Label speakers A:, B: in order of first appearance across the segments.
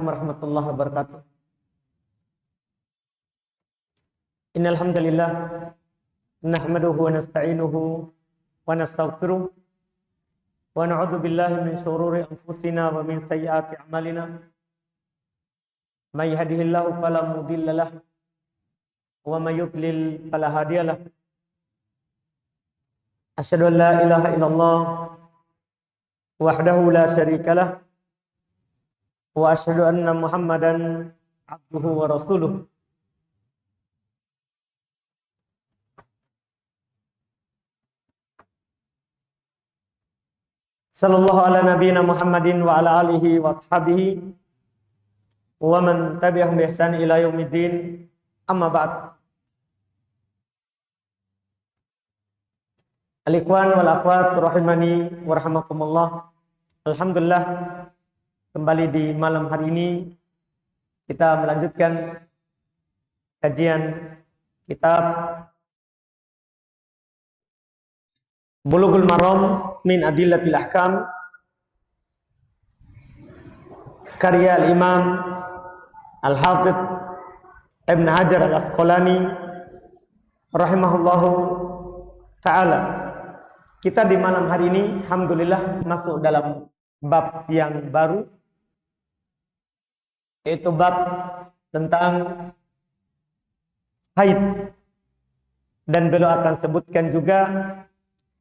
A: Warahmatullahi wabarakatuh. Innal hamdalillah nahmaduhu wa nasta'inuhu wa nastaghfiruh wa na'udzu billahi min shururi anfusina wa min sayyiati a'malina. May yahdihillahu fala mudilla lahu wa may yudlil fala hadiya lahu. Asyhadu an la ilaha illallah wahdahu la syarika lahu wa asyhadu anna Muhammadan abduhu wa rasuluh. Sallallahu ala nabiyyina Muhammadin wa ala alihi wa ashabihi wa man tabi'ahum bi ihsan ila yaumiddin. Amma ba'd. Al-ikhwan wal akhwat rahimani wa rahimakumullah. Alhamdulillah, kembali di malam hari ini kita melanjutkan kajian kitab Bulughul Maram min Adillatil Ahkam karya Al-Imam Al-Hafidh Ibn Hajar Al-Asqalani rahimahullahu ta'ala. Kita di malam hari ini alhamdulillah masuk dalam bab yang baru, yaitu bab tentang haid, dan beliau akan sebutkan juga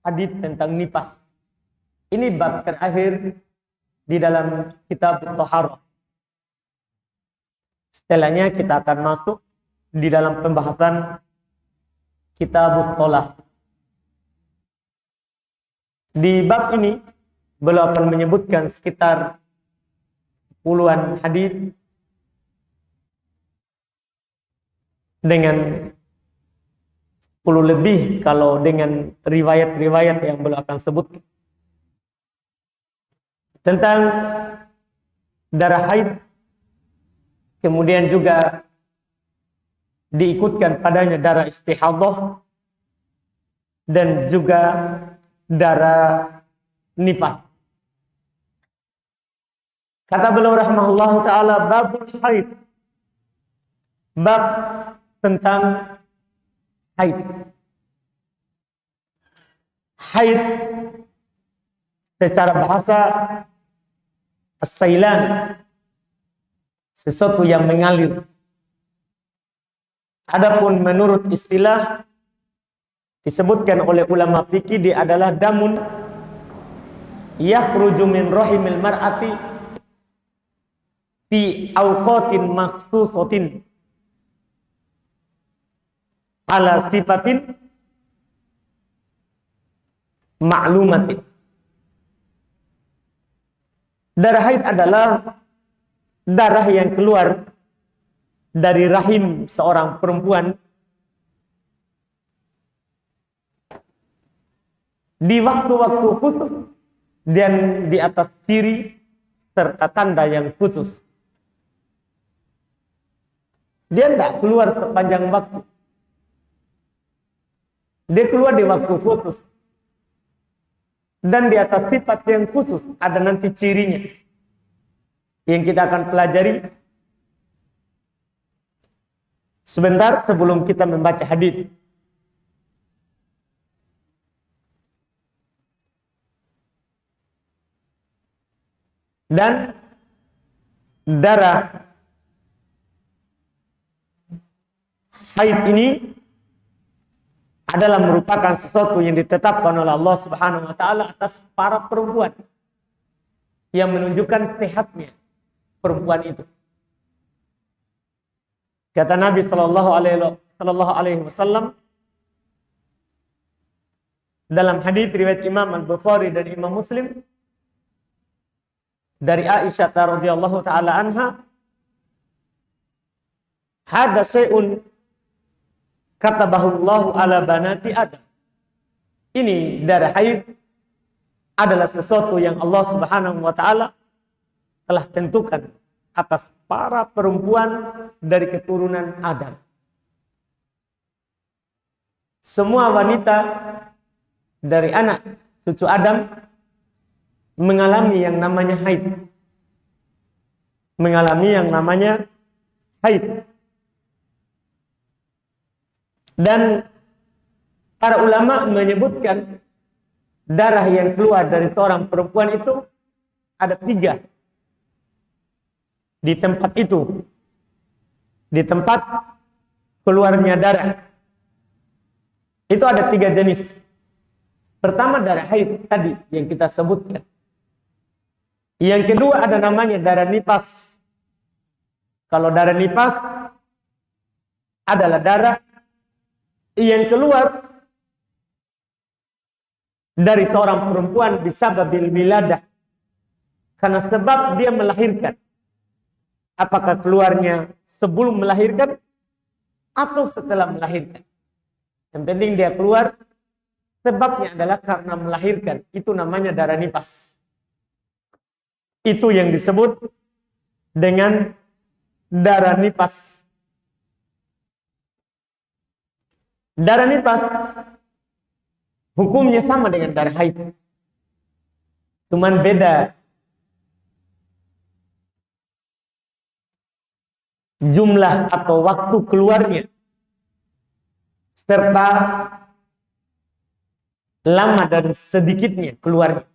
A: hadits tentang nifas. Ini bab terakhir di dalam kitab Thaharah. Setelahnya kita akan masuk di dalam pembahasan kitab Shalah. Di bab ini beliau akan menyebutkan sekitar puluhan hadits dengan 10 lebih kalau dengan riwayat-riwayat yang beliau akan sebutkan tentang darah haid, kemudian juga diikutkan padanya darah istihadhah dan juga darah nifas. Kata beliau rahimahullahu ta'ala, babul haid, bab tentang haid. Haid secara bahasa as-sailan, sesuatu yang mengalir. Adapun menurut istilah disebutkan oleh ulama fikih, dia adalah damun yakhruju min rahimil mar'ati fi awqatin makhsusatin ala sifatin ma'lumatin. Darah haid adalah darah yang keluar dari rahim seorang perempuan di waktu-waktu khusus dan di atas ciri serta tanda yang khusus. Dia tidak keluar sepanjang waktu. Dia keluar di waktu khusus dan di atas sifat yang khusus. Ada nanti cirinya yang kita akan pelajari sebentar sebelum kita membaca hadis. Dan darah haid ini adalah merupakan sesuatu yang ditetapkan oleh Allah Subhanahu wa taala atas para perempuan, yang menunjukkan sehatnya perempuan itu. Kata Nabi sallallahu alaihi wasallam dalam hadis riwayat Imam Al-Bukhari dan Imam Muslim dari Aisyah radhiyallahu taala anha, "Hadza syai'un katabahu Allahu ala banati Adam." Ini darah haid adalah sesuatu yang Allah Subhanahu wa taala telah tentukan atas para perempuan dari keturunan Adam. Semua wanita dari anak cucu Adam mengalami yang namanya haid. mengalami yang namanya haid. Dan para ulama menyebutkan darah yang keluar dari seorang perempuan itu ada 3 di tempat itu, di tempat keluarnya darah itu ada 3 jenis. Pertama darah haid tadi yang kita sebutkan. Yang kedua ada namanya darah nifas. Kalau darah nifas adalah darah yang keluar dari seorang perempuan bisababil wiladah, karena sebab dia melahirkan. Apakah keluarnya sebelum melahirkan atau setelah melahirkan? Yang penting dia keluar, sebabnya adalah karena melahirkan. Itu namanya darah nifas. Itu yang disebut dengan darah nifas. Darah nifas hukumnya sama dengan darah haid, cuman beda jumlah atau waktu keluarnya serta lama dan sedikitnya keluarnya.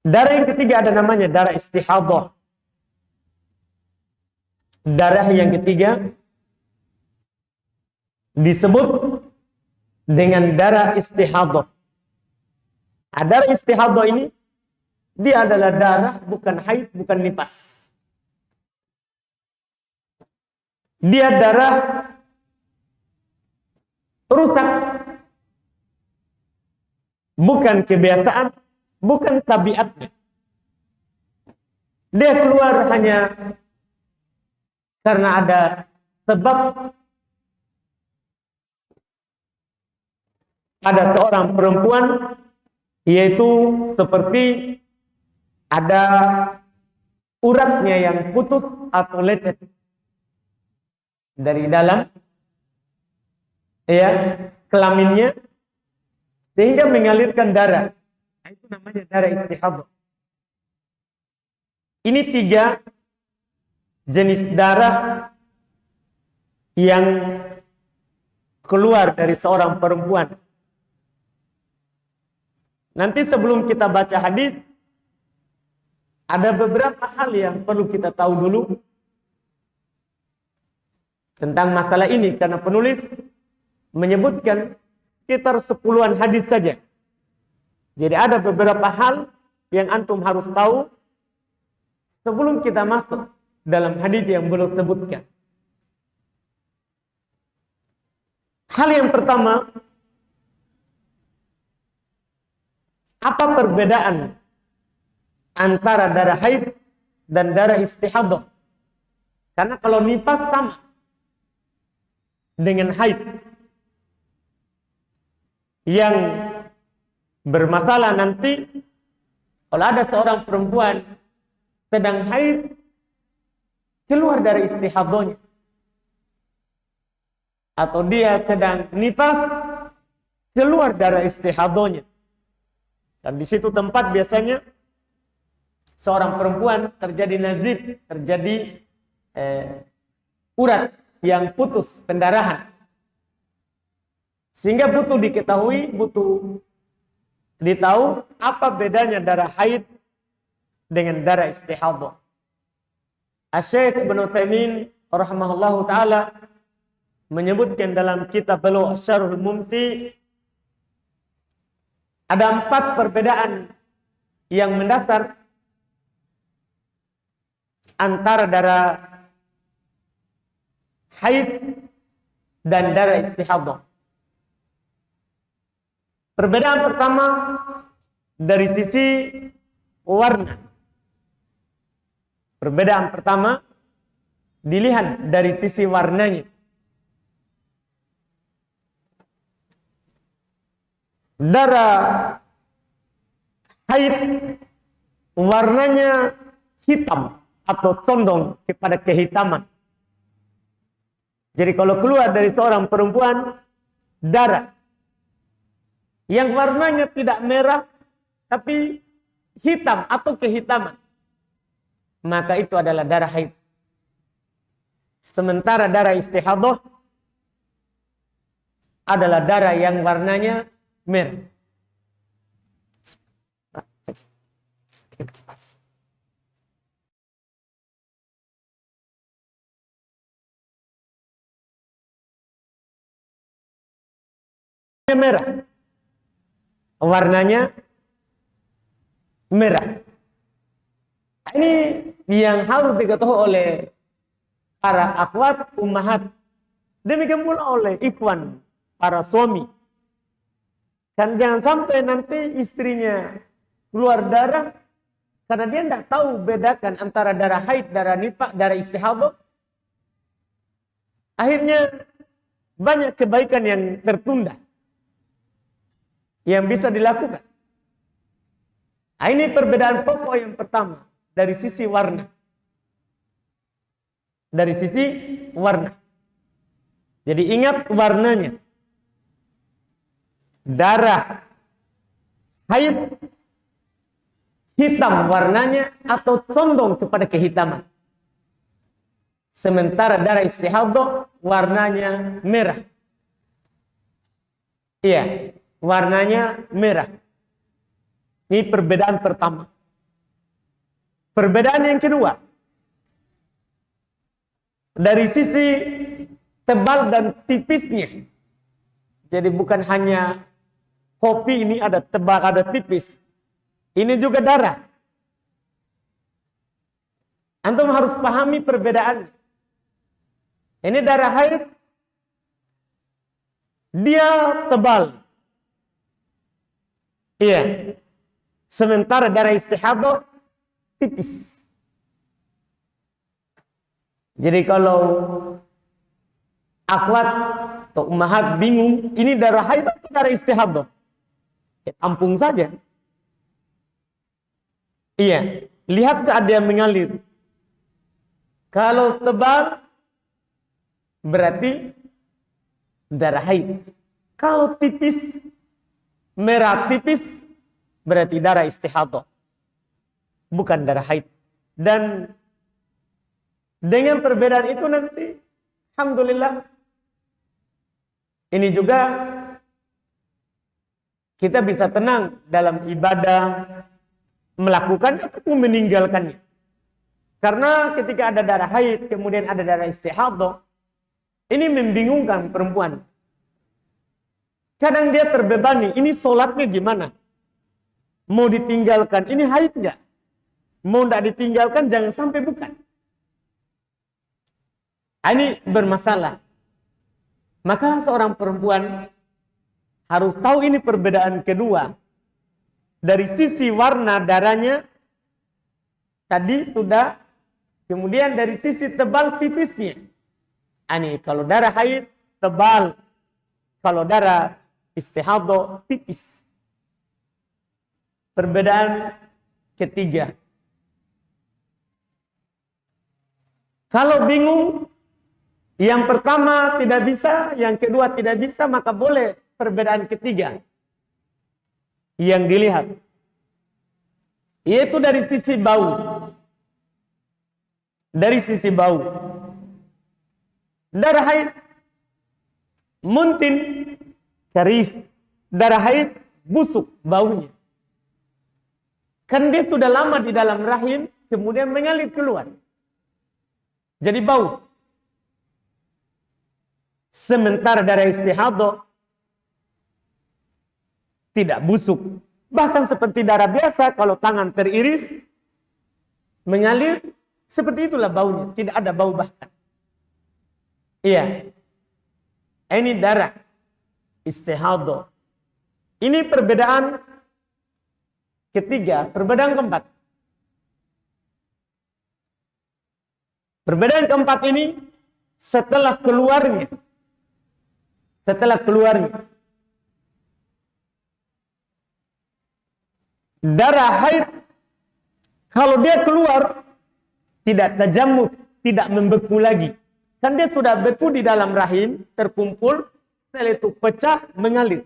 A: Darah yang ketiga ada namanya darah istihadah. Darah yang ketiga disebut dengan darah istihadah. Darah istihadah ini dia adalah darah bukan haid, bukan nifas. Dia darah rusak, bukan kebiasaan, bukan tabiatnya. Dia keluar hanya karena ada sebab pada seorang perempuan, yaitu seperti ada uratnya yang putus atau lecet dari dalam kelaminnya sehingga mengalirkan darah. Itu namanya darah istihadah. Ini 3 jenis darah yang keluar dari seorang perempuan. Nanti sebelum kita baca hadis, ada beberapa hal yang perlu kita tahu dulu tentang masalah ini, karena penulis menyebutkan sekitar 10-an hadis saja. Jadi ada beberapa hal yang antum harus tahu sebelum kita masuk dalam hadis yang belum sebutkan. Hal yang pertama, apa perbedaan antara darah haid dan darah istihadah? Karena kalau nifas sama dengan haid. Yang bermasalah nanti kalau ada seorang perempuan sedang haid keluar dari istihadahnya, atau dia sedang nifas keluar dari istihadahnya. Dan di situ tempat biasanya seorang perempuan terjadi nazif, terjadi urat yang putus, pendarahan. Sehingga butuh diketahui, butuh ditahu apa bedanya darah haid dengan darah istihadah. Asy-Syaikh Ibnu Utsaimin rahimahullahu taala menyebutkan dalam kitab beliau Asy-Syarhul Mumti ada 4 perbedaan yang mendasar antara darah haid dan darah istihadah. Perbedaan pertama dari sisi warna. Perbedaan pertama dilihat dari sisi warnanya. Darah haid warnanya hitam atau condong kepada kehitaman. Jadi kalau keluar dari seorang perempuan darah yang warnanya tidak merah tapi hitam atau kehitaman, maka itu adalah darah haid. Sementara darah istihadah adalah darah yang warnanya merah. Merah. Warnanya merah. Ini yang harus diketahui oleh para akhwat ummahat. Demikian pula oleh ikhwan, para suami. Kan jangan sampai nanti istrinya keluar darah karena dia tidak tahu bedakan antara darah haid, darah nifas, darah istihadah. Akhirnya banyak kebaikan yang tertunda yang bisa dilakukan. Nah, ini perbedaan pokok yang pertama dari sisi warna. Dari sisi warna. Jadi ingat warnanya. Darah haid hitam warnanya atau condong kepada kehitaman. Sementara darah istihadah warnanya merah. Iya, warnanya merah. Ini perbedaan pertama. Perbedaan yang kedua, dari sisi tebal dan tipisnya. Jadi bukan hanya kopi ini ada tebal, ada tipis. Ini juga darah. Antum harus pahami perbedaan. Ini darah haid, dia tebal. Iya. Sementara darah istihadah tipis. Jadi kalau akhwat atau ummahat bingung, ini darah haid atau darah istihadah? Ya, tampung saja. Iya, lihat saat dia mengalir. Kalau tebal berarti darah haid. Kalau tipis, merah tipis berarti darah istihadah, bukan darah haid. Dan dengan perbedaan itu nanti alhamdulillah ini juga kita bisa tenang dalam ibadah, melakukan ataupun meninggalkannya. Karena ketika ada darah haid kemudian ada darah istihadah, ini membingungkan perempuan. Kadang dia terbebani, ini sholatnya gimana? Mau ditinggalkan, ini haid nggak? Mau tidak ditinggalkan, jangan sampai bukan. Ini bermasalah. Maka seorang perempuan harus tahu ini perbedaan kedua. Dari sisi warna darahnya, tadi sudah. Kemudian dari sisi tebal tipisnya. Ini kalau darah haid, tebal. Kalau darah istihadah, tipis. Perbedaan ketiga. Kalau bingung, yang pertama tidak bisa, yang kedua tidak bisa, maka boleh perbedaan ketiga yang dilihat. Yaitu dari sisi bau. Dari sisi bau. Darah haid, muntin, keris. Darah haid, busuk baunya. Kan dia sudah lama di dalam rahim, kemudian mengalir keluar. Jadi bau. Sementara darah istihadah tidak busuk. Bahkan seperti darah biasa, kalau tangan teriris, mengalir, seperti itulah baunya. Tidak ada bau bahkan. Iya. Ini darah istihadah. Ini perbedaan ketiga, perbedaan keempat. Perbedaan keempat ini setelah keluarnya. Darah haid, kalau dia keluar, tidak tajamud, tidak membeku lagi. Kan dia sudah beku di dalam rahim, terkumpul, setelah itu pecah, mengalir.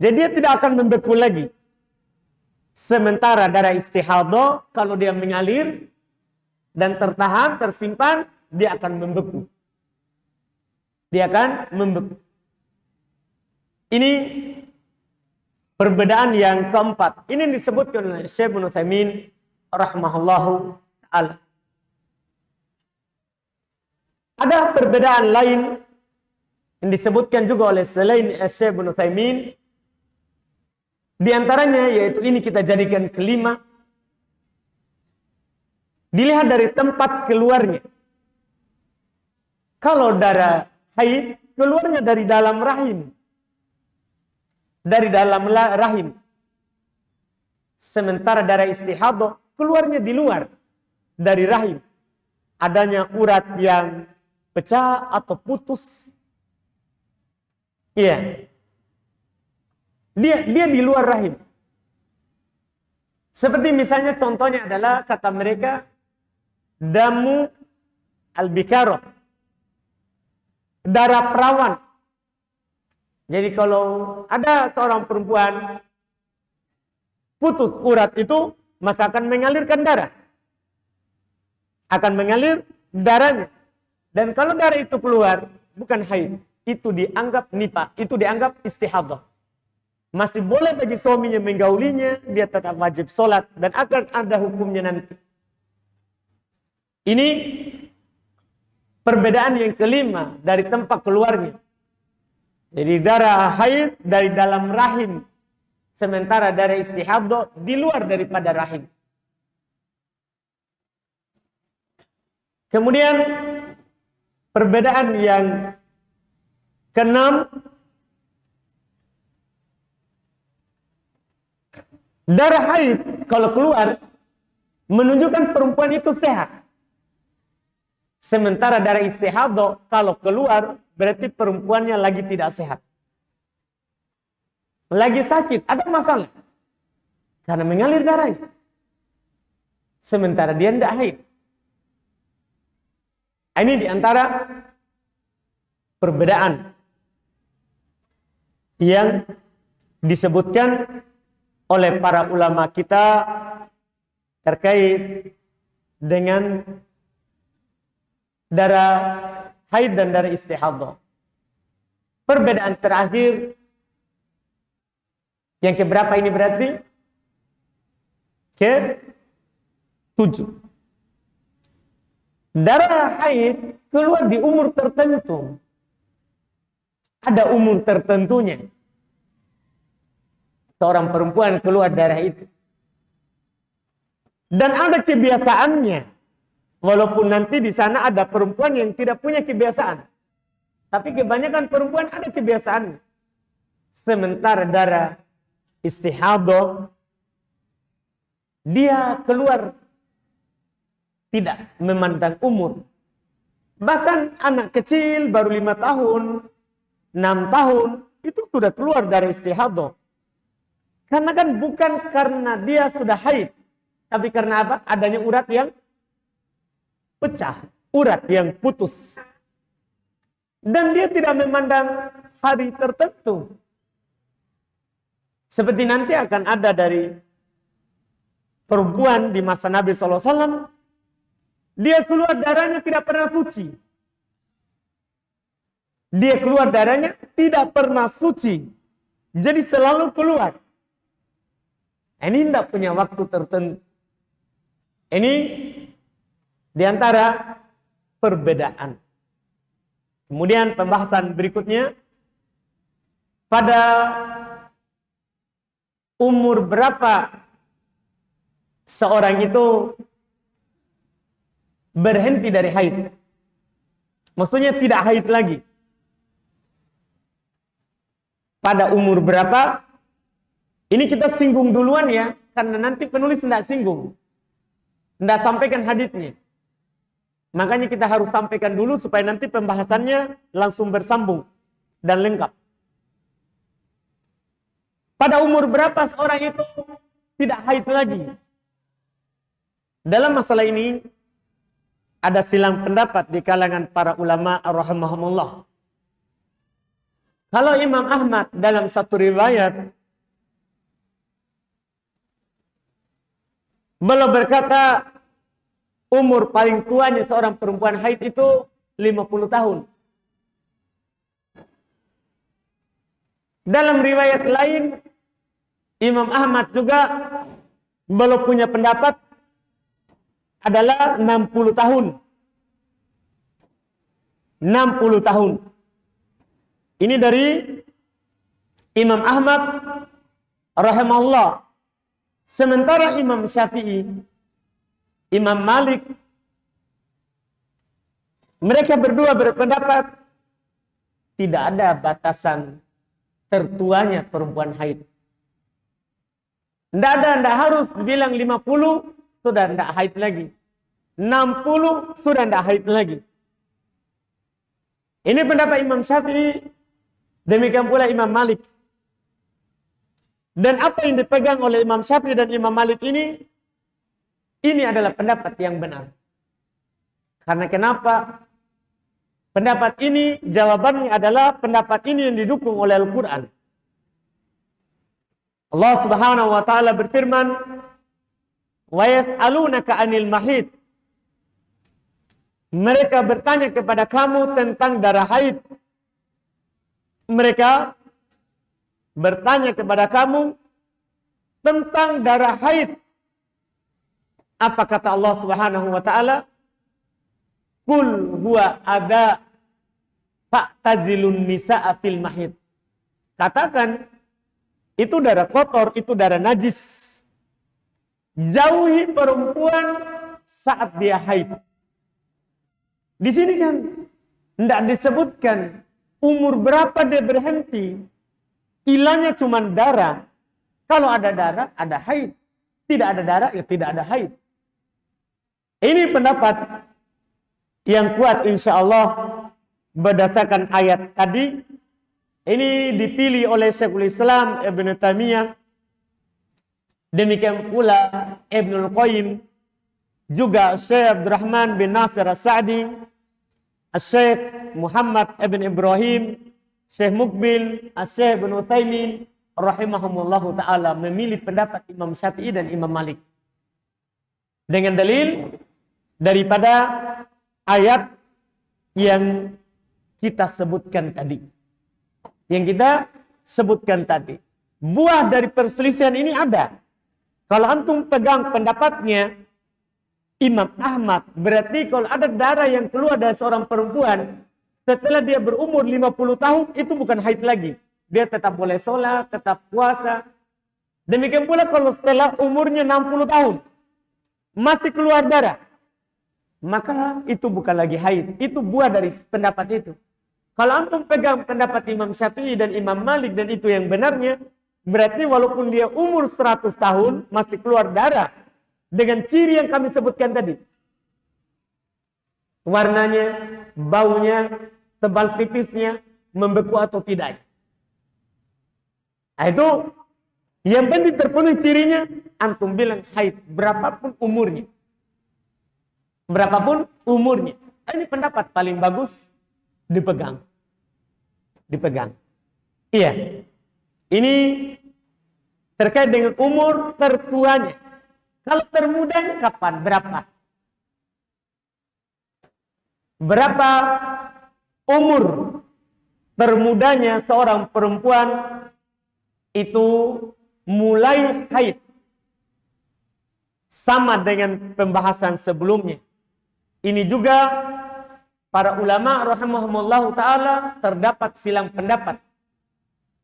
A: Jadi dia tidak akan membeku lagi. Sementara darah istihadah kalau dia mengalir dan tertahan, tersimpan, dia akan membeku. Dia akan membeku. Ini perbedaan yang keempat. Ini disebutkan oleh Syekh Ibnu Utsaimin rahimahullahu ta'ala. Ada perbedaan lain yang disebutkan juga oleh selain Syekh Ibnu Utsaimin. Di antaranya yaitu ini kita jadikan kelima. Dilihat dari tempat keluarnya. Kalau darah haid keluarnya dari dalam rahim. Dari dalam rahim. Sementara darah istihadah keluarnya di luar dari rahim. Adanya urat yang pecah atau putus. Iya. Dia di luar rahim. Seperti misalnya contohnya adalah kata mereka damu al-bikaro. Darah perawan. Jadi kalau ada seorang perempuan putus urat itu, maka akan mengalirkan darah. Akan mengalir darahnya. Dan kalau darah itu keluar, bukan haid. Itu dianggap nifas, itu dianggap istihadah. Masih boleh bagi suaminya menggaulinya, dia tetap wajib sholat. Dan akan ada hukumnya nanti. Ini perbedaan yang kelima dari tempat keluarnya. Jadi darah haid dari dalam rahim. Sementara darah istihadah di luar daripada rahim. Kemudian perbedaan yang keenam, darah haid kalau keluar menunjukkan perempuan itu sehat. Sementara darah istihadah kalau keluar berarti perempuannya lagi tidak sehat. Lagi sakit, ada masalah. Karena mengalir darahnya. Sementara dia tidak haid. Ini diantara perbedaan yang disebutkan oleh para ulama kita terkait dengan darah haid dan darah istihadah. Perbedaan terakhir yang keberapa ini berarti? Ke-7. Darah haid keluar di umur tertentu. Ada umur tertentunya. Seorang perempuan keluar darah itu. Dan ada kebiasaannya. Walaupun nanti di sana ada perempuan yang tidak punya kebiasaan. Tapi kebanyakan perempuan ada kebiasaan. Sementara darah istihadah, dia keluar tidak memandang umur. Bahkan anak kecil baru 5 tahun, 6 tahun, itu sudah keluar dari istihadah. Karena kan bukan karena dia sudah haid. Tapi karena apa? Adanya urat yang pecah, urat yang putus. Dan dia tidak memandang hari tertentu. Seperti nanti akan ada dari perempuan di masa Nabi SAW. Dia keluar darahnya tidak pernah suci. Dia keluar darahnya tidak pernah suci. Jadi selalu keluar. Ini tidak punya waktu tertentu. Ini diantara perbedaan. Kemudian pembahasan berikutnya. Pada umur berapa seorang itu berhenti dari haid? Maksudnya tidak haid lagi. Pada umur berapa? Ini kita singgung duluan ya, karena nanti penulis tidak singgung. Tidak sampaikan haditsnya. Makanya kita harus sampaikan dulu supaya nanti pembahasannya langsung bersambung dan lengkap. Pada umur berapa seorang itu tidak haid lagi? Dalam masalah ini ada silang pendapat di kalangan para ulama rahimahumullah. Kalau Imam Ahmad dalam satu riwayat Beliau berkata, umur paling tuanya seorang perempuan haid itu 50 tahun. Dalam riwayat lain, Imam Ahmad juga beliau punya pendapat adalah 60 tahun. 60 tahun. Ini dari Imam Ahmad rahimahullah. Sementara Imam Syafi'i, Imam Malik, mereka berdua berpendapat tidak ada batasan tertuanya perempuan haid. Tidak harus bilang 50 sudah tidak haid lagi. 60 sudah tidak haid lagi. Ini pendapat Imam Syafi'i, demikian pula Imam Malik. Dan apa yang dipegang oleh Imam Syafi'i dan Imam Malik ini adalah pendapat yang benar. Karena kenapa? Pendapat ini, jawabannya adalah pendapat ini yang didukung oleh Al-Quran. Allah Subhanahu wa ta'ala berfirman, "Wa yas'alunaka 'anil mahid." Mereka bertanya kepada kamu tentang darah haid. Mereka bertanya kepada kamu tentang darah haid. Apa kata Allah Subhanahu wa ta'ala? Qul huwa adha fa'tazilun nisa'a fil mahid. Katakan, itu darah kotor, itu darah najis. Jauhi perempuan saat dia haid. Di sini kan tidak disebutkan umur berapa dia berhenti. Ilahnya cuma darah. Kalau ada darah, ada haid. Tidak ada darah, ya tidak ada haid. Ini pendapat yang kuat insya Allah berdasarkan ayat tadi. Ini dipilih oleh Syekhul Islam Ibn Taimiyah. Demikian pula Ibnul Qayyim. Juga Syekh Abdurrahman bin Nasir As-Sa'di. Syekh Muhammad Ibn Ibrahim. Syekh Mukbil, Syekh Ibn Utsaimin rahimahumullahu ta'ala memilih pendapat Imam Syafi'i dan Imam Malik. Dengan dalil daripada ayat yang kita sebutkan tadi. Yang kita sebutkan tadi. Buah dari perselisihan ini ada. Kalau antum pegang pendapatnya Imam Ahmad, berarti kalau ada darah yang keluar dari seorang perempuan setelah dia berumur 50 tahun, itu bukan haid lagi. Dia tetap boleh sholat, tetap puasa. Demikian pula kalau setelah umurnya 60 tahun, masih keluar darah, maka itu bukan lagi haid. Itu buah dari pendapat itu. Kalau antum pegang pendapat Imam Syafi'i dan Imam Malik, dan itu yang benarnya, berarti walaupun dia umur 100 tahun, masih keluar darah, dengan ciri yang kami sebutkan tadi. Warnanya, baunya, tebal tipisnya, membeku atau tidak. Nah, itu yang penting terpenuhi cirinya, antum bilang haid berapapun umurnya. Berapapun umurnya. Ini pendapat paling bagus dipegang. Dipegang. Iya. Ini terkait dengan umur tertuanya. Kalau termudanya kapan? Berapa? Berapa umur termudanya seorang perempuan itu mulai haid? Sama dengan pembahasan sebelumnya. Ini juga para ulama rahimahumullah ta'ala terdapat silang pendapat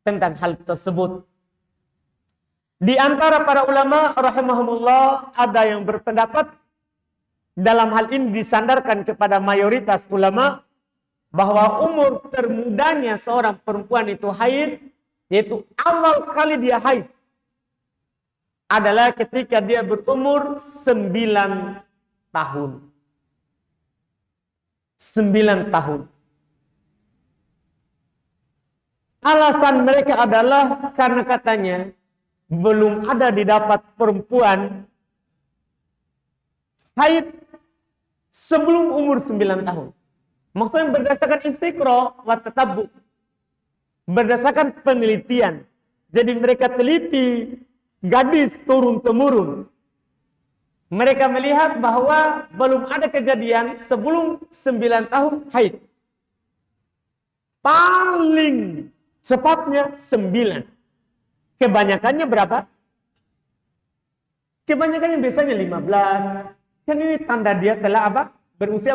A: tentang hal tersebut. Di antara para ulama rahimahumullah ada yang berpendapat dalam hal ini disandarkan kepada mayoritas ulama bahwa umur termudanya seorang perempuan itu haid, yaitu awal kali dia haid adalah ketika dia berumur 9 tahun. 9 tahun. Alasan mereka adalah karena katanya belum ada didapat perempuan haid sebelum umur 9 tahun. Maksudnya berdasarkan istiqra wa tatabbu. Berdasarkan penelitian. Jadi mereka teliti gadis turun-temurun. Mereka melihat bahwa belum ada kejadian sebelum 9 tahun haid. Paling cepatnya 9. Kebanyakannya berapa? Kebanyakannya biasanya 15. Kan ini tanda dia telah apa? Berusia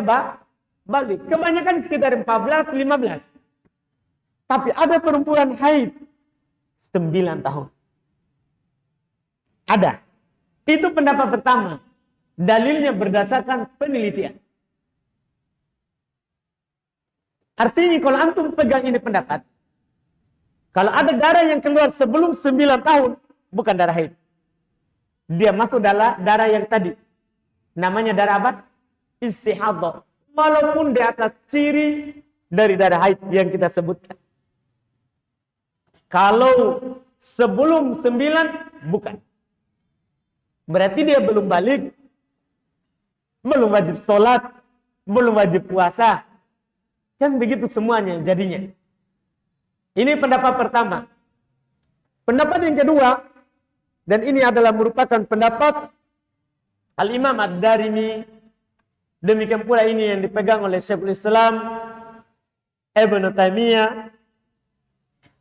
A: balik. Kebanyakan sekitar 14, 15. Tapi ada perempuan haid 9 tahun. Ada. Itu pendapat pertama. Dalilnya berdasarkan penelitian. Artinya kalau antum pegang ini pendapat, kalau ada darah yang keluar sebelum 9 tahun, bukan darah haid. Dia masuk darah yang tadi. Namanya darah apa? Istihadah. Walaupun di atas ciri dari darah haid yang kita sebutkan. Kalau sebelum 9, bukan. Berarti dia belum balik. Belum wajib sholat. Belum wajib puasa. Kan begitu semuanya jadinya. Ini pendapat pertama. Pendapat yang kedua, dan ini adalah merupakan pendapat Al-Imam Ad-Darimi, demikian pula ini yang dipegang oleh Syekhul Islam Ibnu Taimiyah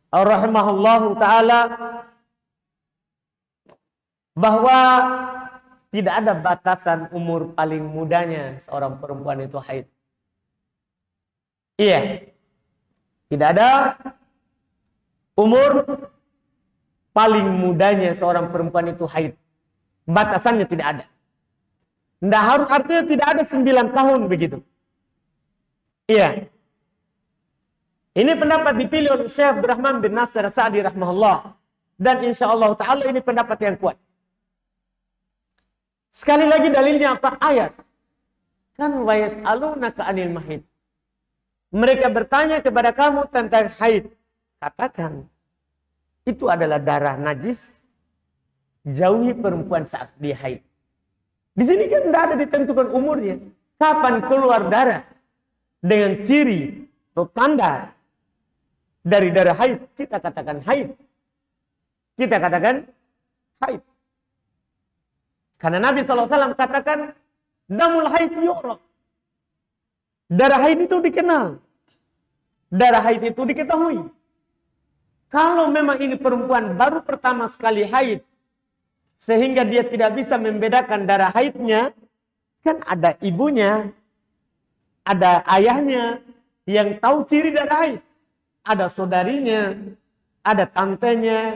A: rahimahullahu taala, bahwa tidak ada batasan umur paling mudanya seorang perempuan itu haid. Iya. Tidak ada umur paling mudanya seorang perempuan itu haid. Batasannya tidak ada. Tidak harus, artinya tidak ada 9 tahun begitu. Iya. Ini pendapat dipilih oleh Syekh Abdurrahman bin Nasir Sa'di rahimahullah. Dan insyaAllah ta'ala ini pendapat yang kuat. Sekali lagi dalilnya apa? Ayat. Kan wa yas'alunaka 'anil mahid. Mereka bertanya kepada kamu tentang haid. Katakan, itu adalah darah najis. Jauhi perempuan saat dia haid. Di sini kan tidak ada ditentukan umurnya. Kapan keluar darah dengan ciri atau tanda dari darah haid, kita katakan haid. Kita katakan haid. Karena Nabi SAW katakan, damul haid yura. Darah haid itu dikenal. Darah haid itu diketahui. Kalau memang ini perempuan baru pertama sekali haid, sehingga dia tidak bisa membedakan darah haidnya, kan ada ibunya, ada ayahnya yang tahu ciri darah haid. Ada saudarinya, ada tantenya,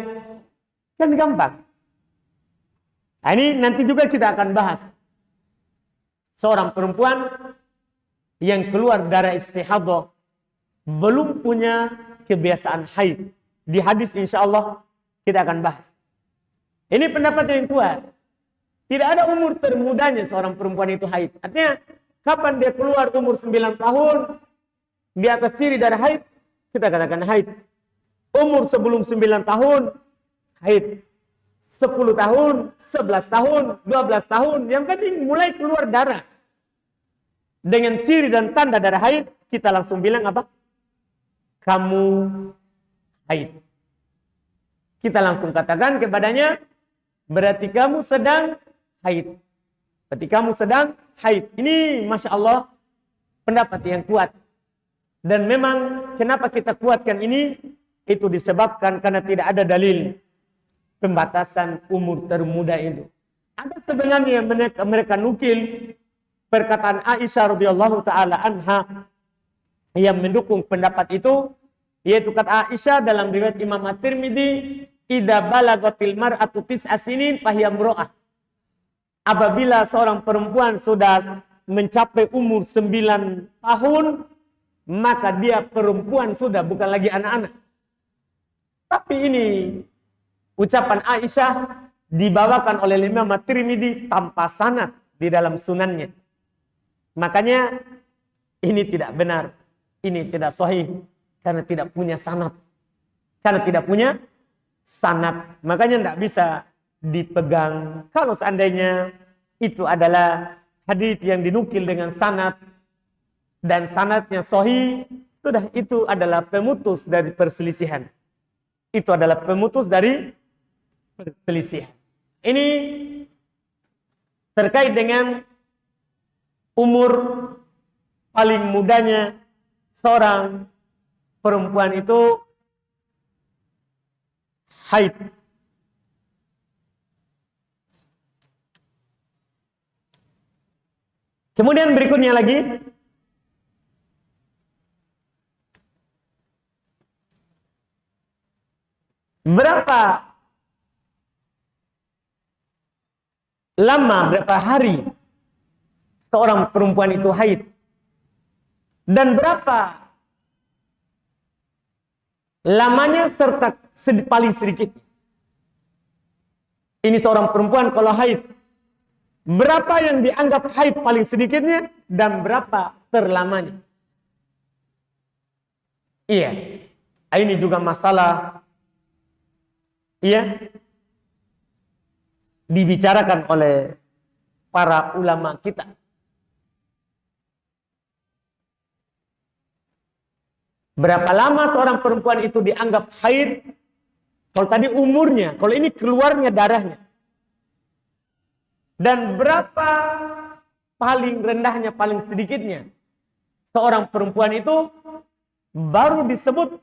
A: kan gampang. Nah, ini nanti juga kita akan bahas. Seorang perempuan yang keluar darah istihadah belum punya kebiasaan haid. Di hadis insya Allah kita akan bahas. Ini pendapat yang kuat. Tidak ada umur termudanya seorang perempuan itu haid. Artinya kapan dia keluar umur 9 tahun, di atas ciri darah haid, kita katakan haid. Umur sebelum 9 tahun, haid. 10 tahun, 11 tahun, 12 tahun. Yang penting mulai keluar darah. Dengan ciri dan tanda darah haid, kita langsung bilang apa? Kamu haid. Kita langsung katakan kepadanya, berarti kamu sedang haid. Berarti kamu sedang haid. Ini Masya Allah pendapat yang kuat. Dan memang kenapa kita kuatkan ini? Itu disebabkan karena tidak ada dalil pembatasan umur termuda itu. Ada sebenarnya mereka nukil perkataan Aisyah radhiyallahu taala anha yang mendukung pendapat itu, yaitu kata Aisyah dalam riwayat Imam At-Tirmidzi, idza balagatil mar'atu tis'a sinin fahiya imra'ah. Apabila seorang perempuan sudah mencapai umur 9 tahun, maka dia perempuan sudah, bukan lagi anak-anak. Tapi ini ucapan Aisyah dibawakan oleh Imam At-Tirmidzi tanpa sanad di dalam sunannya. Makanya ini tidak benar. Ini tidak sahih karena tidak punya sanad. Karena tidak punya sanad, makanya tidak bisa dipegang. Kalau seandainya itu adalah hadis yang dinukil dengan sanad dan sanadnya sahih, sudah itu adalah pemutus dari perselisihan. Itu adalah pemutus dari perselisihan. Ini terkait dengan umur paling mudanya seorang perempuan itu haid. Kemudian berikutnya lagi, berapa lama, berapa hari seorang perempuan itu haid, dan berapa lamanya serta paling sedikit. Ini seorang perempuan kalau haid, berapa yang dianggap haid paling sedikitnya dan berapa terlamanya. Iya, ini juga masalah dibicarakan oleh para ulama kita. Berapa lama seorang perempuan itu dianggap haid? Kalau tadi umurnya, kalau ini keluarnya darahnya. Dan berapa paling rendahnya, paling sedikitnya seorang perempuan itu baru disebut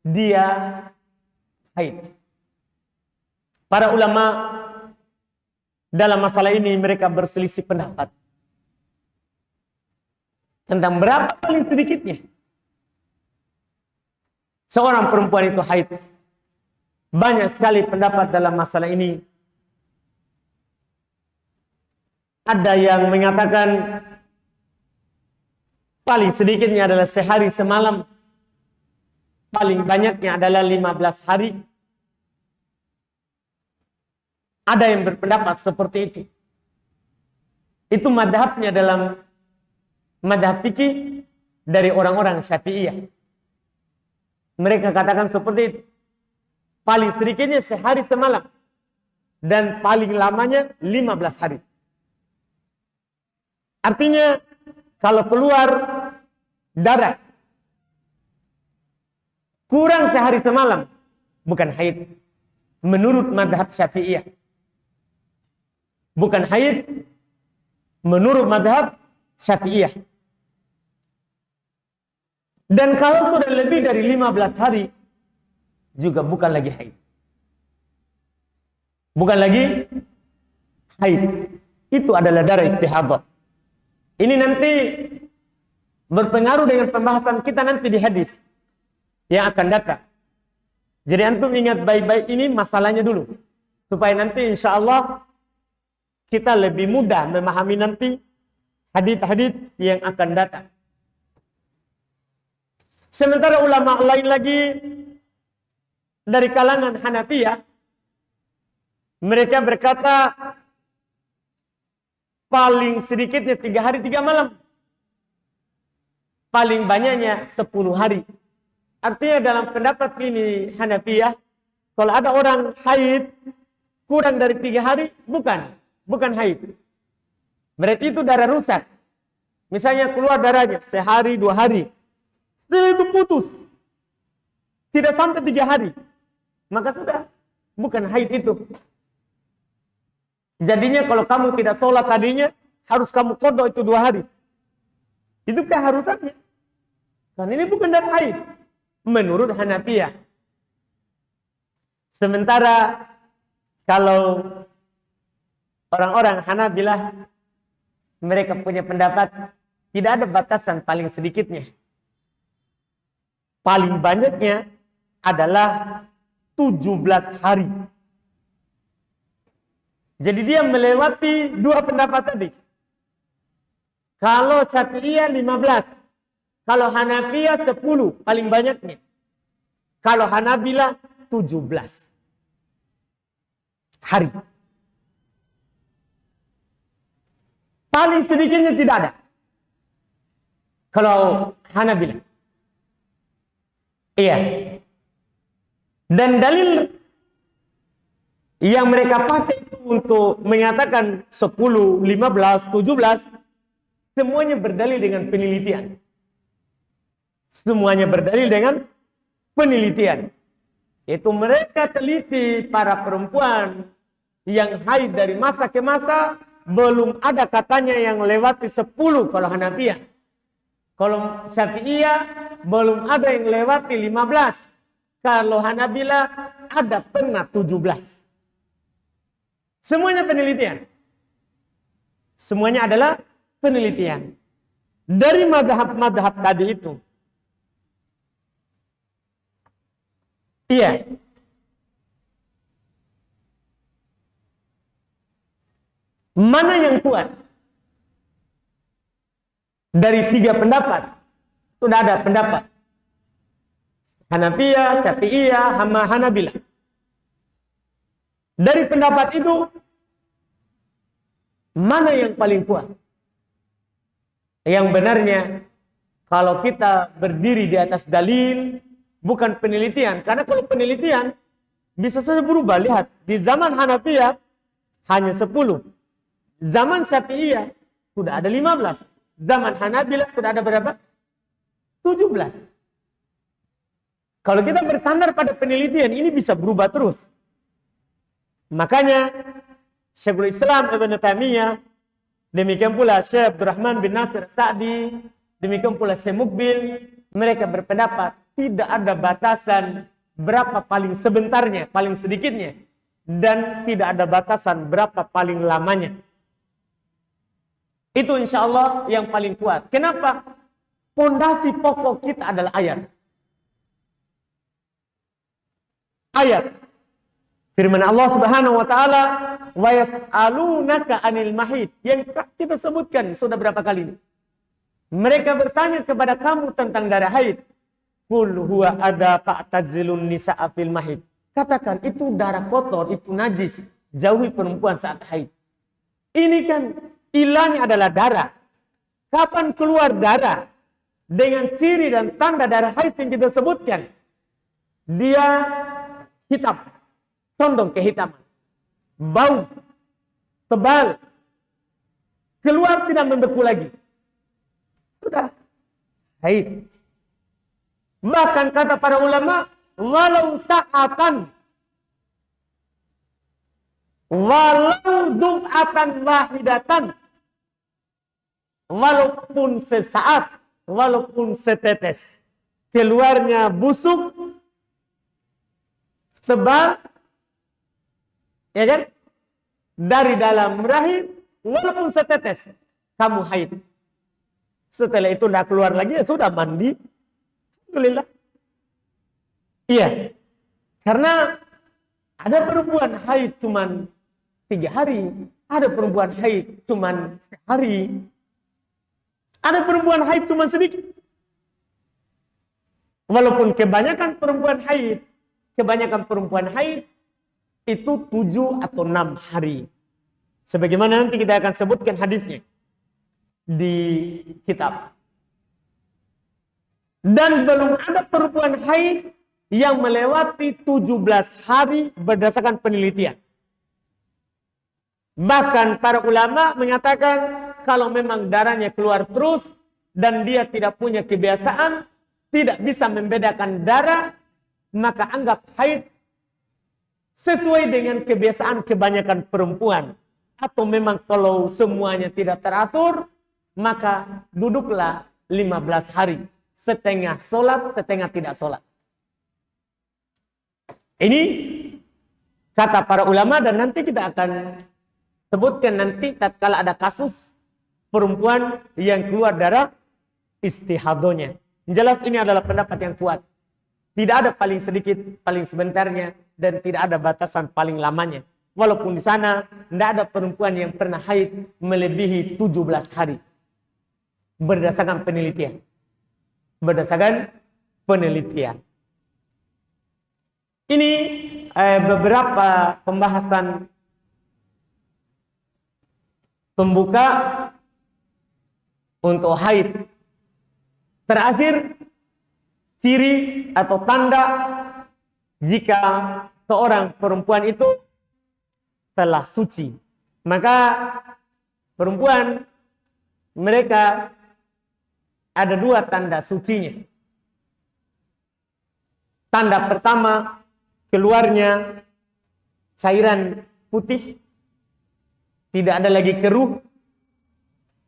A: dia haid. Para ulama dalam masalah ini mereka berselisih pendapat tentang berapa paling sedikitnya seorang perempuan itu haid. Banyak sekali pendapat dalam masalah ini. Ada yang mengatakan paling sedikitnya adalah sehari semalam. Paling banyaknya adalah 15 hari. Ada yang berpendapat seperti itu. Itu madhabnya dalam madhab fikih dari orang-orang Syafi'iyah. Mereka katakan seperti itu. Paling sedikitnya sehari semalam. Dan paling lamanya 15 hari. Artinya kalau keluar darah kurang sehari semalam, bukan haid. Menurut madhab Syafi'iyah. Bukan haid menurut madhab Syafi'iyah. Dan kalau sudah lebih dari 15 hari, juga bukan lagi haid. Bukan lagi haid. Itu adalah darah istihadah. Ini nanti berpengaruh dengan pembahasan kita nanti di hadis yang akan datang. Jadi antum ingat baik-baik ini masalahnya dulu. Supaya nanti insya Allah kita lebih mudah memahami nanti hadis-hadis yang akan datang. Sementara ulama lain lagi dari kalangan Hanafiyah, mereka berkata paling sedikitnya 3 hari 3 malam. Paling banyaknya 10 hari. Artinya dalam pendapat ini Hanafiyah, kalau ada orang haid kurang dari 3 hari, bukan haid. Berarti itu darah rusak. Misalnya keluar darahnya sehari 2 hari. Setelah itu putus. Tidak sampai 3 hari. Maka sudah, bukan haid itu. Jadinya kalau kamu tidak sholat tadinya, harus kamu qadha itu 2 hari. Itu keharusannya. Dan ini bukan darah haid. Menurut Hanafiyah. Sementara kalau orang-orang Hanabilah, mereka punya pendapat tidak ada batasan paling sedikitnya. Paling banyaknya adalah 17 hari. Jadi dia melewati 2 pendapat tadi. Kalau Syafi'iyah 15, kalau Hanafiyah 10 paling banyaknya. Kalau Hanabilah 17 hari. Paling sedikitnya tidak ada. Kalau Hanabilah. Iya. Dan dalil yang mereka pakai itu untuk menyatakan 10, 15, 17 semuanya berdalil dengan penelitian. Semuanya berdalil dengan penelitian. Itu mereka teliti para perempuan yang haid dari masa ke masa belum ada katanya yang lewati 10 kalau Hanafiyah. Kalau Syafi'iyah belum ada yang lewati 15. Kalau Hanabilah ada pernah 17. Semuanya penelitian. Semuanya adalah penelitian. Dari madhab-madhab tadi itu. Iya. Mana yang kuat? Dari 3 pendapat. Sudah ada pendapat. Hanafiyah, Syafi'iyah, sama Hanabilah. Dari pendapat itu, mana yang paling kuat? Yang benarnya, kalau kita berdiri di atas dalil, bukan penelitian. Karena kalau penelitian, bisa saja berubah. Lihat, di zaman Hanafiyah, hanya 10. Zaman Syafi'iyah, sudah ada 15. Zaman Hanabilah, sudah ada berapa? 17. Kalau kita bersandar pada penelitian, ini bisa berubah terus. Makanya, Syekhul Islam Ibn Taimiyah, demikian pula Syekh Abdurrahman bin Nasir Sa'di, demikian pula Syekh Mukbil, mereka berpendapat tidak ada batasan berapa paling sebentarnya, paling sedikitnya, dan tidak ada batasan berapa paling lamanya. Itu insya Allah yang paling kuat. Kenapa? Pondasi pokok kita adalah ayat. Ayat. Firman Allah Subhanahu wa taala, "Wa yas'alunaka 'anil mahid." Yang kita sebutkan sudah berapa kali ini. Mereka bertanya kepada kamu tentang darah haid. Qul huwa adha fa'tazilun nisa'a fil mahid. Katakan itu darah kotor, itu najis. Jauhi perempuan saat haid. Ini kan ilahnya adalah darah. Kapan keluar darah? Dengan ciri dan tanda darah haid yang kita sebutkan. Dia hitam, condong kehitaman, bau, tebal, keluar tidak membeku lagi. Sudah haid. Bahkan kata para ulama, walau sa'atan, walau dum'atan wahidatan, walaupun sesaat, walaupun setetes, keluarnya busuk, tebal, ya kan? Dari dalam rahim, walaupun setetes, kamu haid. Setelah itu tidak keluar lagi, ya sudah mandi. Alhamdulillah. Iya. Karena ada perempuan haid cuman 3 hari. Ada perempuan haid cuman sehari. Ada perempuan haid cuman sedikit. Walaupun kebanyakan perempuan haid itu 7 atau 6 hari. Sebagaimana nanti kita akan sebutkan hadisnya di kitab. Dan belum ada perempuan haid yang melewati 17 hari berdasarkan penelitian. Bahkan para ulama mengatakan kalau memang darahnya keluar terus dan dia tidak punya kebiasaan, tidak bisa membedakan darah, maka anggap haid sesuai dengan kebiasaan kebanyakan perempuan. Atau memang kalau semuanya tidak teratur, maka duduklah 15 hari. Setengah sholat, setengah tidak sholat. Ini kata para ulama dan nanti kita akan sebutkan nanti tatkala ada kasus perempuan yang keluar darah istihadonya. Jelas ini adalah pendapat yang kuat. Tidak ada paling sedikit, paling sebentarnya, dan tidak ada batasan paling lamanya. Walaupun di sana tidak ada perempuan yang pernah haid melebihi 17 hari. Berdasarkan penelitian. Ini beberapa pembahasan pembuka untuk haid. Terakhir, ciri atau tanda jika seorang perempuan itu telah suci. Maka perempuan mereka ada 2 tanda sucinya. Tanda pertama, keluarnya cairan putih tidak ada lagi keruh,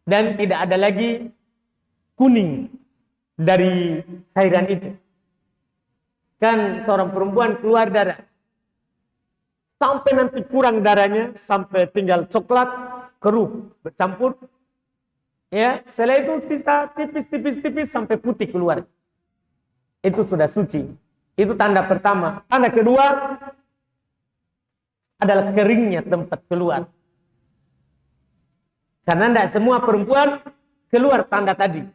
A: dan tidak ada lagi kuning dari cairan itu. Kan seorang perempuan keluar darah, sampai nanti kurang darahnya, sampai tinggal coklat, keruh, bercampur. Ya, setelah itu sisa tipis sampai putih keluar. Itu sudah suci. Itu tanda pertama. Tanda kedua adalah keringnya tempat keluar. Karena tidak semua perempuan keluar tanda tadi.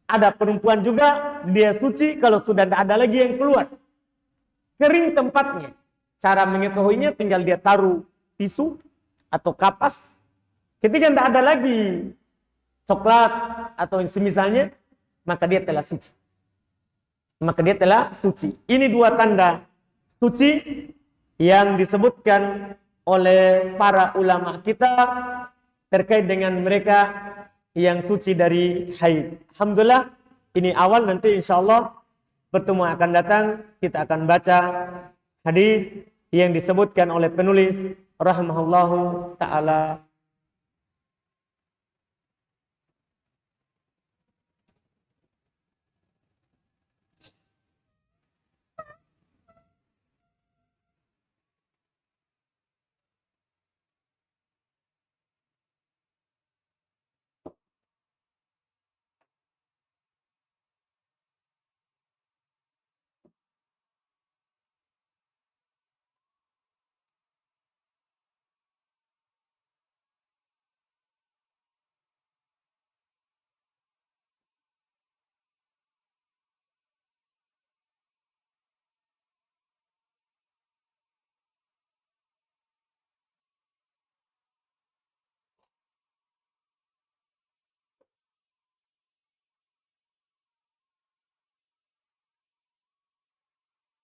A: Ada perempuan juga dia suci kalau sudah tidak ada lagi yang keluar. Kering tempatnya. Cara mengetahuinya tinggal dia taruh tisu atau kapas. Ketika tidak ada lagi coklat atau semisalnya, maka dia telah suci. Maka dia telah suci. Ini dua tanda suci yang disebutkan oleh para ulama kita terkait dengan mereka yang suci dari haid. Alhamdulillah, ini awal, nanti insya Allah pertemuan akan datang kita akan baca hadis yang disebutkan oleh penulis rahimahullahu ta'ala.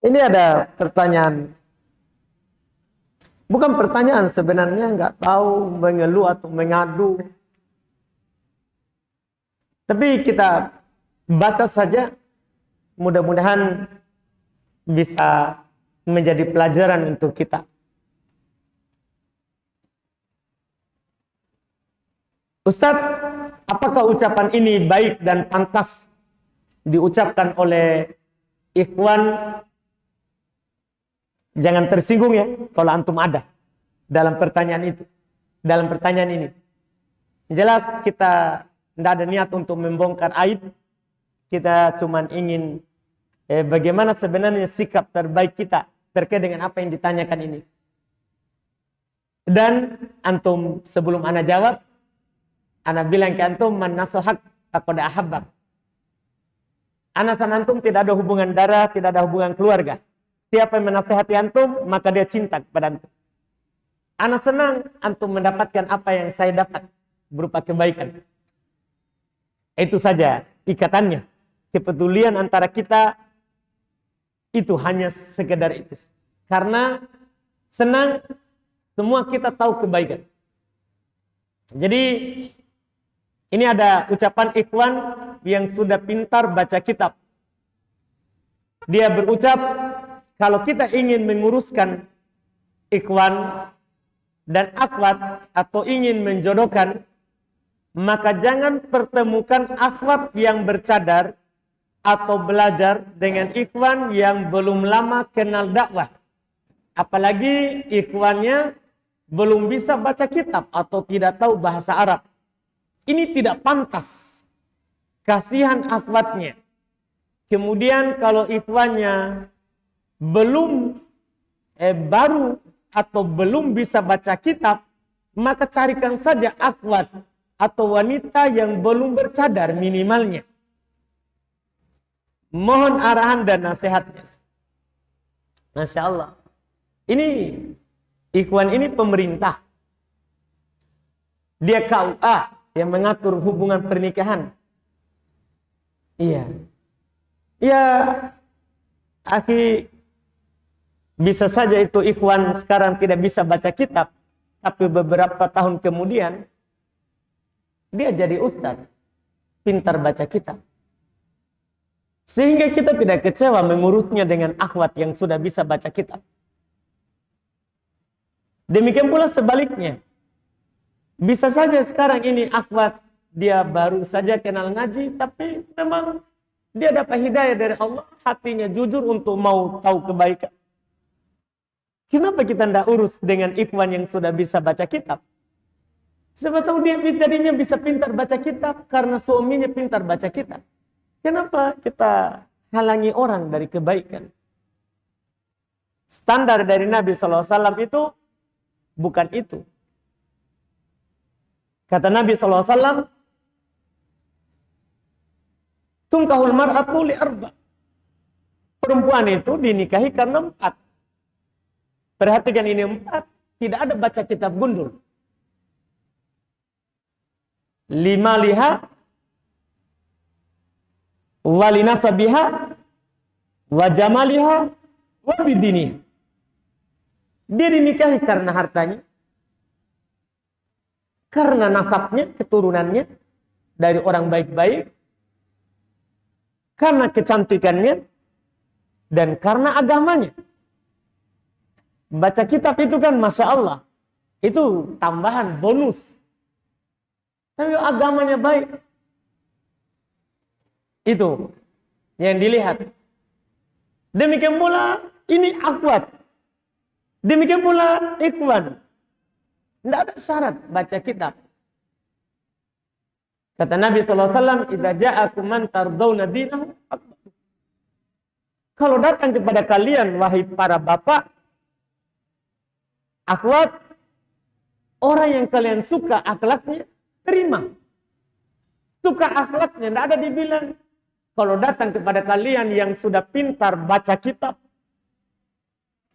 A: Ini ada pertanyaan. Bukan pertanyaan sebenarnya, nggak tahu mengeluh atau mengadu. Tapi kita baca saja, mudah-mudahan bisa menjadi pelajaran untuk kita. Ustadz, apakah ucapan ini baik dan pantas diucapkan oleh ikhwan? Jangan tersinggung ya kalau antum ada dalam pertanyaan itu, dalam pertanyaan ini. Jelas kita tidak ada niat untuk membongkar aib. Kita cuma ingin bagaimana sebenarnya sikap terbaik kita terkait dengan apa yang ditanyakan ini. Dan antum sebelum ana jawab, ana bilang ke antum, man nasahak faqad ahabbak. Ana sama antum tidak ada hubungan darah, tidak ada hubungan keluarga. Siapa yang menasihati antum, maka dia cinta kepada antum. Ana senang antum mendapatkan apa yang saya dapat berupa kebaikan. Itu saja ikatannya. Kepedulian antara kita itu hanya sekedar itu. Karena senang semua kita tahu kebaikan. Jadi ini ada ucapan ikhwan yang sudah pintar baca kitab. Dia berucap, kalau kita ingin menguruskan ikhwan dan akhwat atau ingin menjodohkan, maka jangan pertemukan akhwat yang bercadar atau belajar dengan ikhwan yang belum lama kenal dakwah. Apalagi ikhwannya belum bisa baca kitab atau tidak tahu bahasa Arab. Ini tidak pantas. Kasihan akhwatnya. Kemudian kalau ikhwannya belum baru atau belum bisa baca kitab, maka carikan saja akhwat atau wanita yang belum bercadar minimalnya. Mohon arahan dan nasihatnya. Masya Allah. Ini ikhwan ini pemerintah. Dia KUA yang mengatur hubungan pernikahan. Iya. Ya, akhi, bisa saja itu ikhwan sekarang tidak bisa baca kitab, tapi beberapa tahun kemudian dia jadi ustadz, pintar baca kitab. Sehingga kita tidak kecewa mengurusnya dengan akhwat yang sudah bisa baca kitab. Demikian pula sebaliknya. Bisa saja sekarang ini akhwat dia baru saja kenal ngaji, tapi memang dia dapat hidayah dari Allah, hatinya jujur untuk mau tahu kebaikan. Kenapa kita tidak urus dengan ikhwan yang sudah bisa baca kitab? Siapa tahu dia jadinya bisa pintar baca kitab karena suaminya pintar baca kitab. Kenapa kita halangi orang dari kebaikan? Standar dari Nabi SAW itu bukan itu. Kata Nabi SAW, tungkahul mar'atu li arba. Perempuan itu dinikahi karena 4. Perhatikan ini 4. Tidak ada baca kitab gundul. 5 liha, walinasabiha, wajamaliha, wabidiniha. Dia dinikahi karena hartanya, karena nasabnya, keturunannya dari orang baik-baik, karena kecantikannya, dan karena agamanya. Baca kitab itu kan Masya Allah, itu tambahan bonus. Tapi agamanya baik, itu yang dilihat. Demikian pula ini akhwat, demikian pula ikhwan. Tidak ada syarat baca kitab. Kata Nabi SAW, idza ja'akum man tardawna dinahu. Kalau datang kepada kalian, wahai para bapak, akhwat, orang yang kalian suka akhlaknya, terima. Suka akhlaknya, tidak ada dibilang. Kalau datang kepada kalian yang sudah pintar baca kitab,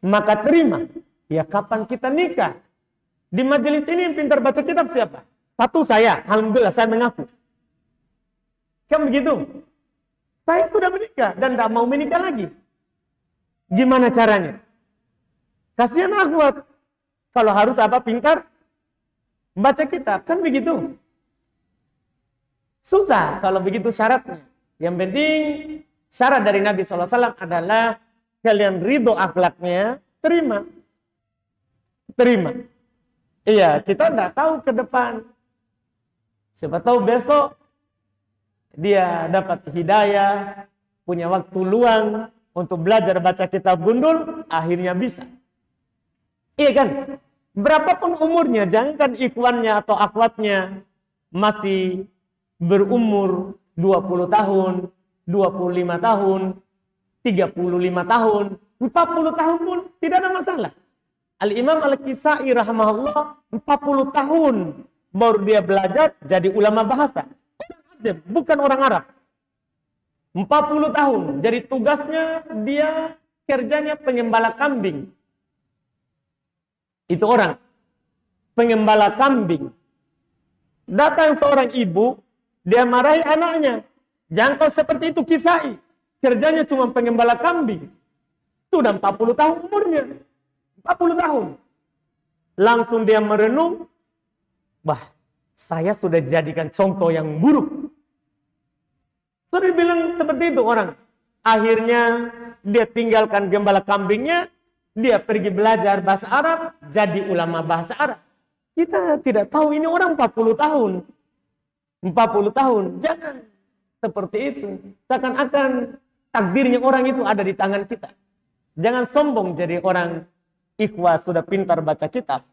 A: maka terima. Ya kapan kita nikah? Di majelis ini yang pintar baca kitab siapa? Satu saya, alhamdulillah saya mengaku. Kan begitu? Saya sudah menikah dan tidak mau menikah lagi. Gimana caranya? Kasihan akhwat. Kalau harus apa? Pintar baca kitab. Kan begitu? Susah kalau begitu syaratnya. Yang penting syarat dari Nabi SAW adalah kalian ridho akhlaknya, terima. Terima. Iya, kita tidak tahu ke depan. Siapa tahu besok dia dapat hidayah, punya waktu luang untuk belajar baca kitab gundul, akhirnya bisa. Iya kan? Berapapun umurnya, jangankan ikhwannya atau akhwatnya masih berumur 20 tahun, 25 tahun, 35 tahun, 40 tahun pun tidak ada masalah. Al-Imam Al-Kisai rahimahullah 40 tahun baru dia belajar jadi ulama bahasa. Bukan orang Arab. 40 tahun. Jadi tugasnya dia kerjanya pengembala kambing. Itu orang pengembala kambing. Datang seorang ibu, dia marahi anaknya. Jangan kau seperti itu Kisai. Kerjanya cuma pengembala kambing. Sudah 40 tahun umurnya. 40 tahun. Langsung dia merenung. Bah, saya sudah jadikan contoh yang buruk. Sudah bilang seperti itu orang. Akhirnya dia tinggalkan gembala kambingnya. Dia pergi belajar bahasa Arab. Jadi ulama bahasa Arab. Kita tidak tahu ini orang 40 tahun. 40 tahun. Jangan seperti itu. Seakan-akan takdirnya orang itu ada di tangan kita. Jangan sombong jadi orang ikhwah sudah pintar baca kitab.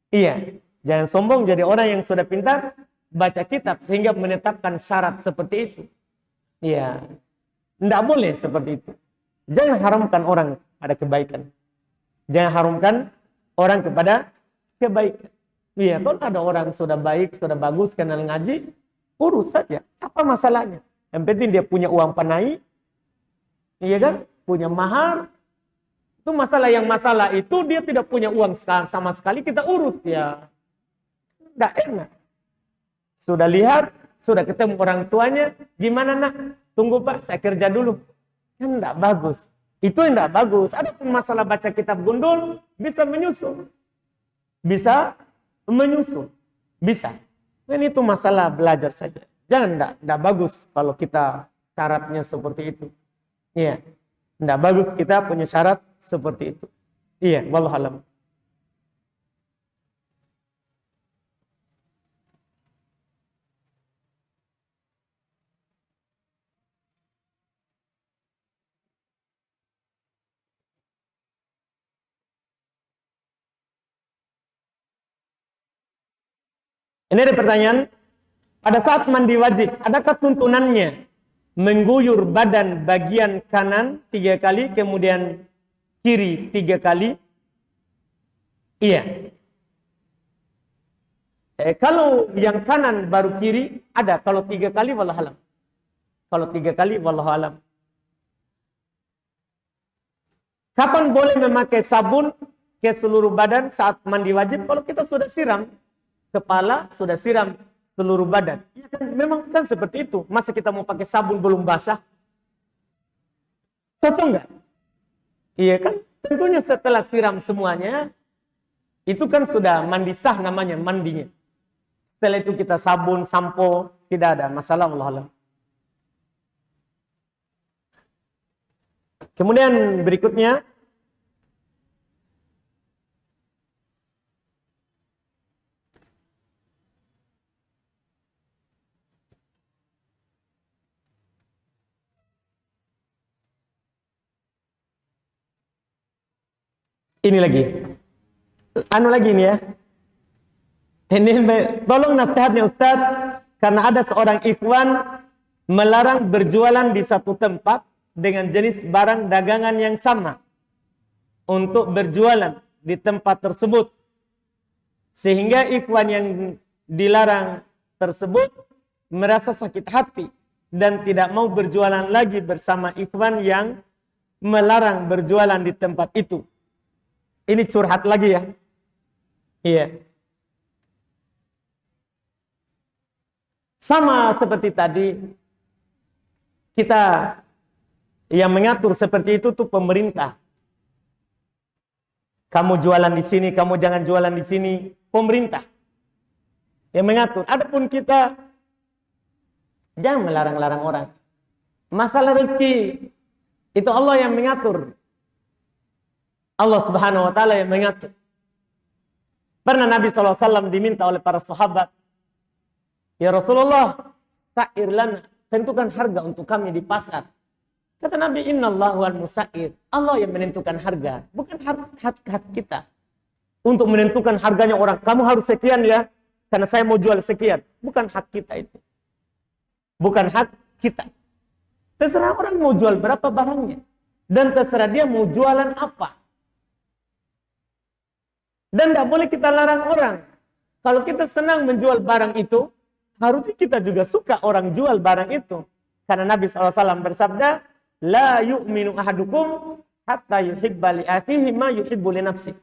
A: Iya. Jangan sombong jadi orang yang sudah pintar baca kitab sehingga menetapkan syarat seperti itu. Iya. Tidak boleh seperti itu. Jangan haramkan orang pada kebaikan. Jangan haramkan orang kepada kebaikan. Iya, kalau ada orang sudah baik, sudah bagus, kenal ngaji, urus saja. Apa masalahnya? Yang penting dia punya uang panai. Iya kan? Punya mahar. Itu masalah itu dia tidak punya uang sama sekali, kita urus ya. Tidak enak. Sudah lihat, sudah ketemu orang tuanya, gimana nak? Tunggu pak, saya kerja dulu. Kan tidak bagus. Itu yang tidak bagus. Ada pun masalah baca kitab gundul, bisa menyusul. Bisa menyusul. Bisa. Dan itu masalah belajar saja. Jangan tidak bagus kalau kita syaratnya seperti itu. Iya. Tidak bagus kita punya syarat seperti itu. Iya, wallahu alam. Ini ada pertanyaan. Pada saat mandi wajib, adakah tuntunannya mengguyur badan bagian kanan 3 kali, kemudian kiri 3 kali? Iya. Kalau yang kanan baru kiri, ada. Kalau 3 kali, wallahualam. Kalau 3 kali, wallahualam. Kapan boleh memakai sabun ke seluruh badan saat mandi wajib? Kalau kita sudah siram kepala, sudah siram seluruh badan. Ya kan, memang kan seperti itu. Masa kita mau pakai sabun belum basah? Cocok nggak? Iya kan? Tentunya setelah siram semuanya, itu kan sudah mandi sah namanya, mandinya. Setelah itu kita sabun, sampo, tidak ada masalah, wallahualam. Kemudian berikutnya, ini lagi. Anu lagi ini ya. Ini tolong nasihatnya Ustaz, karena ada seorang ikhwan melarang berjualan di satu tempat dengan jenis barang dagangan yang sama untuk berjualan di tempat tersebut. Sehingga ikhwan yang dilarang tersebut merasa sakit hati dan tidak mau berjualan lagi bersama ikhwan yang melarang berjualan di tempat itu. Ini curhat lagi ya. Iya. Sama seperti tadi, kita yang mengatur seperti itu tuh pemerintah. Kamu jualan di sini, kamu jangan jualan di sini. Pemerintah yang mengatur. Adapun kita jangan melarang-larang orang. Masalah rezeki itu Allah yang mengatur. Allah Subhanahu wa taala yang mengatur. Pernah Nabi SAW diminta oleh para sahabat, "Ya Rasulullah, sa'ir lana, tentukan harga untuk kami di pasar." Kata Nabi, "Innallahu al-musa'ir." Allah yang menentukan harga, bukan hak kita. Untuk menentukan harganya orang, kamu harus sekian ya, karena saya mau jual sekian. Bukan hak kita itu. Bukan hak kita. Terserah orang mau jual berapa barangnya. Dan terserah dia mau jualan apa. Dan tidak boleh kita larang orang. Kalau kita senang menjual barang itu, harusnya kita juga suka orang jual barang itu. Karena Nabi SAW bersabda, "La yu'minu ahadukum hatta yuhibba li akhihi ma yuhibbu li nafsi."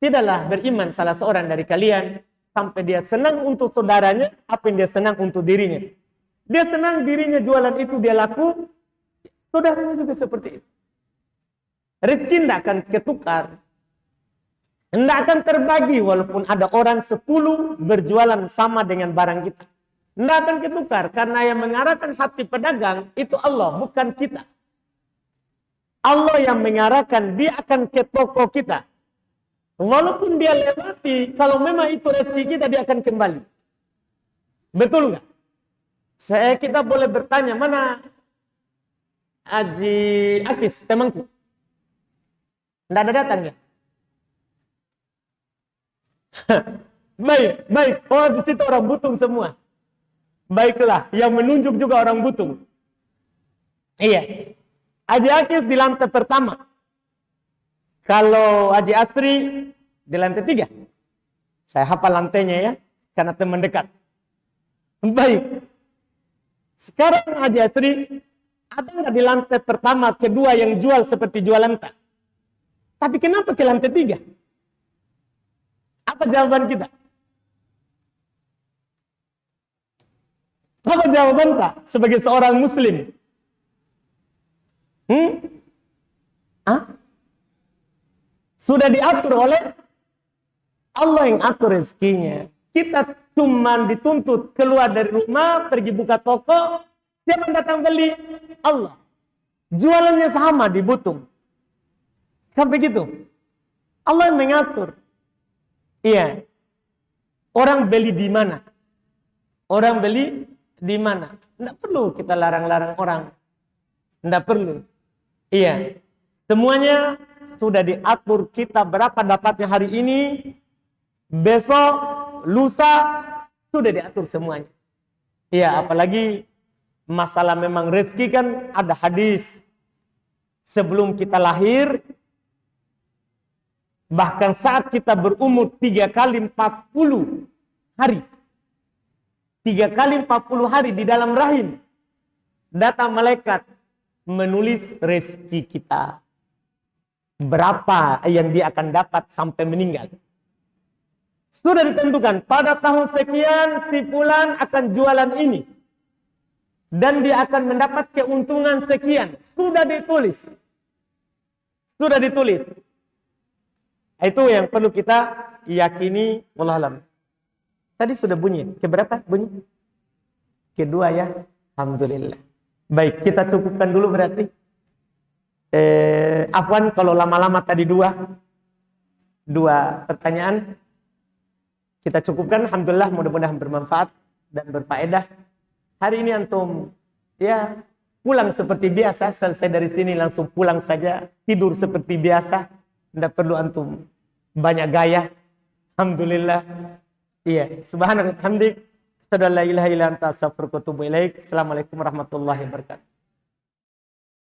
A: Tidaklah beriman salah seorang dari kalian sampai dia senang untuk saudaranya apa yang dia senang untuk dirinya. Dia senang dirinya jualan itu dia laku, saudaranya juga seperti itu. Rezeki tidak akan ketukar. Tidak akan terbagi walaupun ada orang 10 berjualan sama dengan barang kita. Tidak akan ketukar karena yang mengarahkan hati pedagang itu Allah, bukan kita. Allah yang mengarahkan, dia akan ke toko kita. Walaupun dia lewati, kalau memang itu rezeki kita, dia akan kembali. Betul nggak? Kita boleh bertanya, mana Haji Akis, temanku? Tidak ada datang ya? Baik. Oh, di situ orang butung semua. Baiklah, yang menunjuk juga orang butung. Iya. Haji Akis di lantai pertama. Kalau Haji Asri di lantai 3. Saya hafal lantainya ya, karena teman dekat. Baik. Sekarang Haji Asri, ada nggak di lantai pertama, kedua yang jual seperti jualan tak? Tapi kenapa ke lantai 3? Apa jawaban kita? Apa jawaban tak sebagai seorang muslim? Sudah diatur oleh Allah yang atur rezekinya. Kita cuma dituntut keluar dari rumah, pergi buka toko. Siapa yang datang beli? Allah. Jualannya sama di butung. Kan begitu? Allah yang mengatur. Iya. Orang beli di mana? Orang beli di mana? Tidak perlu kita larang-larang orang. Tidak perlu. Iya. Semuanya sudah diatur kita berapa dapatnya hari ini, besok, lusa, Sudah diatur semuanya. Ya, apalagi masalah memang rezeki kan ada hadis. Sebelum kita lahir, bahkan saat kita berumur 3 kali 40 hari. 3 kali 40 hari di dalam rahim. Datang malaikat menulis rezeki kita. Berapa yang dia akan dapat sampai meninggal. Sudah ditentukan, pada tahun sekian si fulan akan jualan ini. Dan dia akan mendapat keuntungan sekian. Sudah ditulis. Sudah ditulis. Itu yang perlu kita yakini. Wallahualam. Tadi sudah bunyi. Keberapa bunyi? Kedua ya. Alhamdulillah. Baik, kita cukupkan dulu berarti. Afwan kalau lama-lama tadi dua pertanyaan. Kita cukupkan. Alhamdulillah, mudah-mudahan bermanfaat dan berfaedah. Hari ini antum ya pulang seperti biasa. Selesai dari sini langsung pulang saja. Tidur seperti biasa. Tidak perlu antum banyak gaya. Alhamdulillah. Iya. Subhanallah. Hamdik. Asyhadu an la ilaha illa anta astaghfiruka wa atubu ilaik. Assalamualaikum warahmatullahi wabarakatuh.